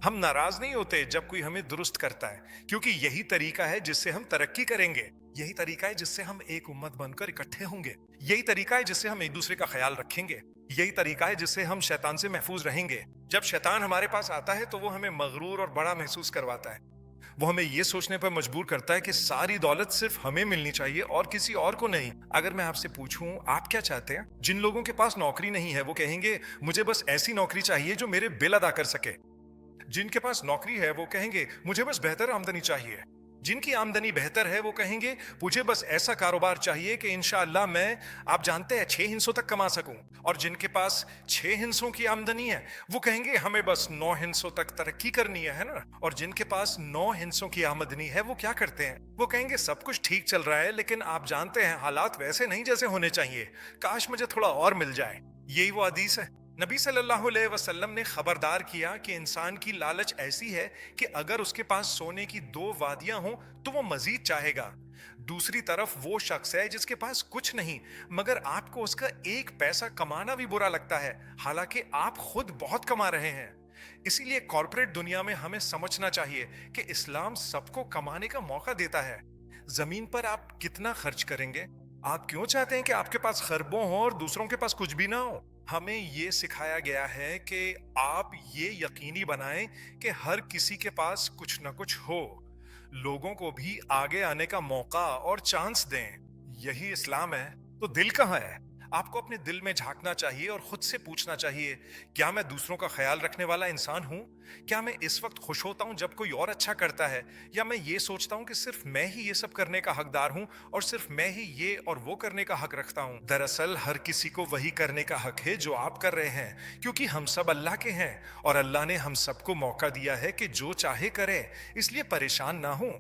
ہم ناراض نہیں ہوتے جب کوئی ہمیں درست کرتا ہے، کیونکہ یہی طریقہ ہے جس سے ہم ترقی کریں گے، یہی طریقہ ہے جس سے ہم ایک امت بن کر اکٹھے ہوں گے، یہی طریقہ ہے جس سے ہم ایک دوسرے کا خیال رکھیں گے، یہی طریقہ ہے جس سے ہم شیطان سے محفوظ رہیں گے۔ جب شیطان ہمارے پاس آتا ہے تو وہ ہمیں مغرور اور بڑا محسوس کرواتا ہے۔ وہ ہمیں یہ سوچنے پر مجبور کرتا ہے کہ ساری دولت صرف ہمیں ملنی چاہیے اور کسی اور کو نہیں۔ اگر میں آپ سے پوچھوں آپ کیا چاہتے ہیں؟ جن لوگوں کے پاس نوکری نہیں ہے وہ کہیں گے مجھے بس ایسی نوکری چاہیے جو میرے بل ادا کر سکے۔ جن کے پاس نوکری ہے وہ کہیں گے مجھے بس بہتر آمدنی چاہیے۔ جن کی آمدنی بہتر ہے وہ کہیں گے مجھے بس ایسا کاروبار چاہیے کہ انشاءاللہ میں، آپ جانتے ہیں، 6 ہندسوں تک کما سکوں۔ اور جن کے پاس 6 ہندسوں کی آمدنی ہے وہ کہیں گے ہمیں بس 9 ہندسوں تک ترقی کرنی ہے نا۔ اور جن کے پاس 9 ہندسوں کی آمدنی ہے وہ کیا کرتے ہیں؟ وہ کہیں گے سب کچھ ٹھیک چل رہا ہے لیکن آپ جانتے ہیں حالات ویسے نہیں جیسے ہونے چاہیے، کاش مجھے تھوڑا اور مل جائے۔ یہی وہ حدیث ہے۔ نبی صلی اللہ علیہ وسلم نے خبردار کیا کہ انسان کی لالچ ایسی ہے کہ اگر اس کے پاس سونے کی 2 وادیاں ہوں تو وہ مزید چاہے گا۔ دوسری طرف وہ شخص ہے جس کے پاس کچھ نہیں مگر آپ کو اس کا 1 پیسہ کمانا بھی برا لگتا ہے، حالانکہ آپ خود بہت کما رہے ہیں۔ اسی لیے کارپوریٹ دنیا میں ہمیں سمجھنا چاہیے کہ اسلام سب کو کمانے کا موقع دیتا ہے۔ زمین پر آپ کتنا خرچ کریں گے؟ آپ کیوں چاہتے ہیں کہ آپ کے پاس خربوں ہوں اور دوسروں کے پاس کچھ بھی نہ ہو؟ ہمیں یہ سکھایا گیا ہے کہ آپ یہ یقینی بنائیں کہ ہر کسی کے پاس کچھ نہ کچھ ہو، لوگوں کو بھی آگے آنے کا موقع اور چانس دیں۔ یہی اسلام ہے۔ تو دل کہاں ہے؟ آپ کو اپنے دل میں جھانکنا چاہیے اور خود سے پوچھنا چاہیے، کیا میں دوسروں کا خیال رکھنے والا انسان ہوں؟ کیا میں اس وقت خوش ہوتا ہوں جب کوئی اور اچھا کرتا ہے، یا میں یہ سوچتا ہوں کہ صرف میں ہی یہ سب کرنے کا حقدار ہوں اور صرف میں ہی یہ اور وہ کرنے کا حق رکھتا ہوں؟ دراصل ہر کسی کو وہی کرنے کا حق ہے جو آپ کر رہے ہیں، کیونکہ ہم سب اللہ کے ہیں اور اللہ نے ہم سب کو موقع دیا ہے کہ جو چاہے کرے، اس لیے پریشان نہ ہوں۔